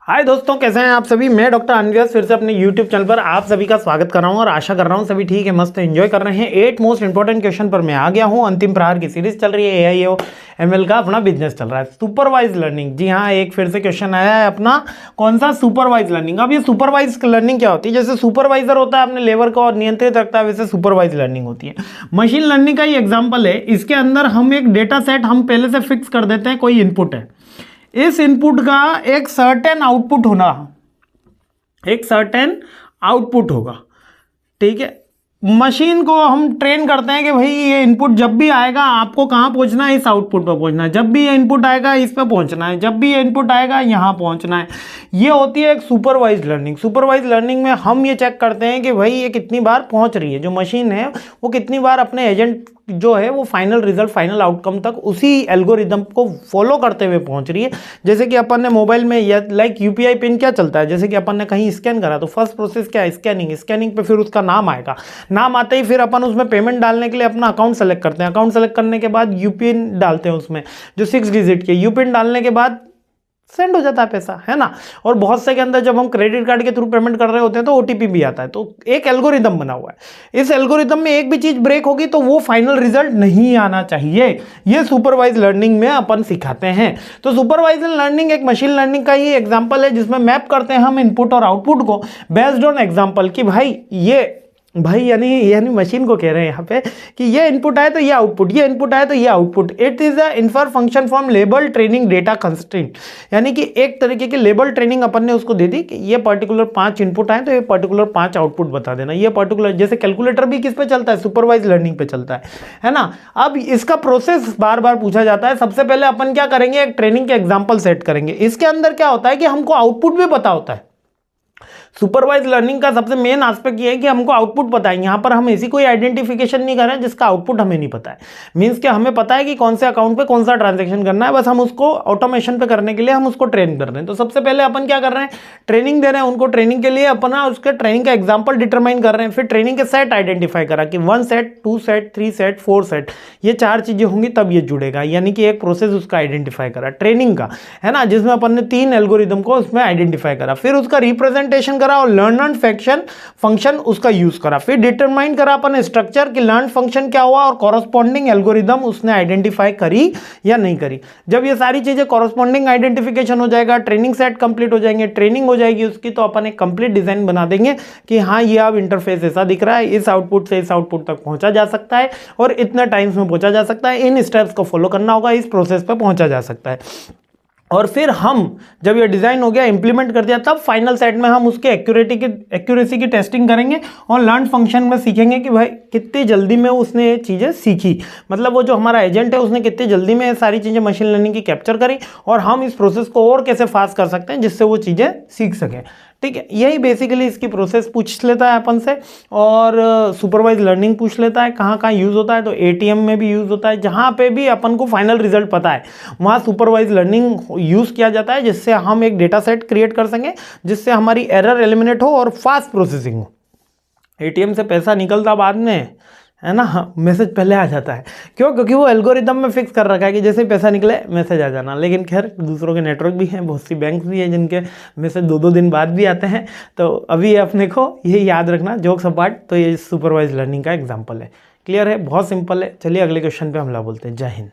हाय दोस्तों, कैसे हैं आप सभी। मैं डॉक्टर अनव्यास फिर से अपने यूट्यूब चैनल पर आप सभी का स्वागत कर रहा हूं और आशा कर रहा हूं सभी ठीक है, मस्त एंजॉय कर रहे हैं। 8 मोस्ट इंपॉर्टेंट क्वेश्चन पर मैं आ गया हूं। अंतिम प्रहार की सीरीज चल रही है, एआईओ एमएल का अपना बिजनेस चल रहा है। सुपरवाइज लर्निंग, जी हाँ, एक फिर से क्वेश्चन आया है अपना, कौन सा, सुपरवाइज लर्निंग। अब ये सुपरवाइज लर्निंग क्या होती है? जैसे सुपरवाइजर होता है अपने लेबर को और नियंत्रित रखता है, वैसे सुपरवाइज लर्निंग होती है। मशीन लर्निंग का ही एग्जाम्पल है। इसके अंदर हम एक डेटा सेट हम पहले से फिक्स कर देते हैं, कोई इनपुट है, इस इनपुट का एक सर्टेन आउटपुट होना, एक सर्टेन आउटपुट होगा, ठीक है। मशीन को हम ट्रेन करते हैं कि भाई ये इनपुट जब भी आएगा आपको कहाँ पहुंचना है, इस आउटपुट पर पहुंचना है। जब भी ये इनपुट आएगा इस पे पहुंचना है, जब भी ये इनपुट आएगा यहाँ पहुंचना है। ये होती है एक सुपरवाइज लर्निंग। सुपरवाइज लर्निंग में हम ये चेक करते हैं कि भाई ये कितनी बार पहुंच रही है, जो मशीन है वो कितनी बार अपने एजेंट जो है वो फाइनल रिजल्ट, फाइनल आउटकम तक उसी एल्गोरिदम को फॉलो करते हुए पहुंच रही है। जैसे कि अपन ने मोबाइल में या लाइक यूपीआई पिन क्या चलता है, जैसे कि अपन ने कहीं स्कैन करा तो फर्स्ट प्रोसेस क्या है, स्कैनिंग। स्कैनिंग पे फिर उसका नाम आएगा, नाम आते ही फिर अपन उसमें पेमेंट डालने के लिए अपना अकाउंट सेलेक्ट करते हैं। अकाउंट सेलेक्ट करने के बाद यूपिन डालते हैं उसमें, जो 6 डिजिट के यूपिन डालने के बाद सेंड हो जाता है पैसा, है ना। और बहुत से के अंदर जब हम क्रेडिट कार्ड के थ्रू पेमेंट कर रहे होते हैं तो ओटीपी भी आता है। तो एक एल्गोरिदम बना हुआ है। इस एल्गोरिदम में एक भी चीज ब्रेक होगी तो वो फाइनल रिजल्ट नहीं आना चाहिए। ये सुपरवाइज लर्निंग में अपन सिखाते हैं। तो सुपरवाइज लर्निंग एक मशीन लर्निंग का ही एग्जांपल है, जिसमें मैप करते हैं हम इनपुट और आउटपुट को बेस्ड ऑन एग्जांपल कि भाई यानी मशीन को कह रहे हैं यहाँ पे कि ये इनपुट आए तो ये आउटपुट, ये इनपुट आए तो ये output. It is a infer function from label training data constraint, यानी कि एक तरीके की लेबल ट्रेनिंग अपन ने उसको दे दी कि ये पर्टिकुलर 5 इनपुट आए तो ये पर्टिकुलर 5 आउटपुट बता देना। ये पर्टिकुलर, जैसे कैलकुलेटर भी किस पे चलता है, सुपरवाइज लर्निंग पे चलता है ना। अब इसका प्रोसेस बार बार पूछा जाता है। सबसे पहले अपन क्या करेंगे, एक ट्रेनिंग के एग्जाम्पल सेट करेंगे। इसके अंदर क्या होता है कि हमको आउटपुट भी पता होता है। सुपरवाइज लर्निंग का सबसे मेन एस्पेक्ट ये है कि हमको आउटपुट पता है। यहां पर हम ऐसी कोई आइडेंटिफिकेशन नहीं कर रहे हैं जिसका आउटपुट हमें नहीं पता है। मींस कि हमें पता है कि कौन से अकाउंट पे कौन सा ट्रांजैक्शन करना है, बस हम उसको ऑटोमेशन पे करने के लिए हम उसको ट्रेन कर रहे हैं। तो सबसे पहले अपन क्या कर रहे हैं, ट्रेनिंग दे रहे हैं उनको। ट्रेनिंग के लिए अपना उसके ट्रेनिंग का एग्जाम्पल डिटरमाइन कर रहे हैं। फिर ट्रेनिंग के सेट आइडेंटिफाई करा कि 1 सेट, 2 सेट, 3 सेट, 4 सेट, ये 4 चीजें होंगी तब ये जुड़ेगा। यानी कि एक प्रोसेस उसका आइडेंटिफाई करा ट्रेनिंग का, है ना, जिसमें अपन ने 3 एल्गोरिदम को उसमें आइडेंटिफाई करा। फिर उसका रिप्रेजेंटेशन करा और लर्न फंक्शन उसका यूज करा। फिर डिटरमाइन करा अपन स्ट्रक्चर कि लर्न फंक्शन क्या हुआ और कॉरस्पॉन्डिंग एल्गोरिदम उसने आइडेंटिफाई करी या नहीं करी। जब ये सारी चीजें कॉरस्पॉन्डिंग आइडेंटिफिकेशन हो जाएगा, ट्रेनिंग सेट कंप्लीट हो जाएंगे, ट्रेनिंग हो जाएगी उसकी, तो अपन एक कंप्लीट डिजाइन बना देंगे कि हाँ ये अब इंटरफेस ऐसा दिख रहा है, इस आउटपुट से इस आउटपुट तक पहुंचा जा सकता है और इतने टाइम्स में पहुंचा जा सकता है, इन स्टेप्स को फॉलो करना होगा, इस प्रोसेस पर पहुंचा जा सकता है। और फिर हम जब ये डिजाइन हो गया, इंप्लीमेंट कर दिया, तब फाइनल सेट में हम उसके एक्यूरेसी की टेस्टिंग करेंगे और लर्न फंक्शन में सीखेंगे कि भाई कितनी जल्दी में उसने ये चीजें सीखी। मतलब वो जो हमारा एजेंट है उसने कितनी जल्दी में सारी चीजें मशीन लर्निंग की कैप्चर करी और हम इस प्रोसेस को और कैसे फास्ट कर सकते हैं जिससे वो चीजें सीख सके। ठीक है, यही बेसिकली इसकी प्रोसेस पूछ लेता है अपन से। और सुपरवाइज लर्निंग पूछ लेता है कहाँ कहाँ यूज़ होता है, तो एटीएम में भी यूज़ होता है। जहाँ पे भी अपन को फाइनल रिजल्ट पता है वहाँ सुपरवाइज लर्निंग यूज़ किया जाता है, जिससे हम एक डेटा सेट क्रिएट कर सकें, जिससे हमारी एरर एलिमिनेट हो और फास्ट प्रोसेसिंग हो। एटीएम से पैसा निकलता बाद में, है ना, मैसेज पहले आ जाता है। क्यों? क्योंकि वो एल्गोरिदम में फिक्स कर रखा है कि जैसे पैसा निकले मैसेज आ जाना। लेकिन खैर दूसरों के नेटवर्क भी हैं, बहुत सी बैंक भी हैं जिनके मैसेज 2-2 दिन बाद भी आते हैं। तो अभी अपने को ये याद रखना, जोक्स अपार्ट, तो ये सुपरवाइज लर्निंग का एग्जाम्पल है। क्लियर है, बहुत सिंपल है। चलिए अगले क्वेश्चन पे हमला बोलते हैं। जय हिंद।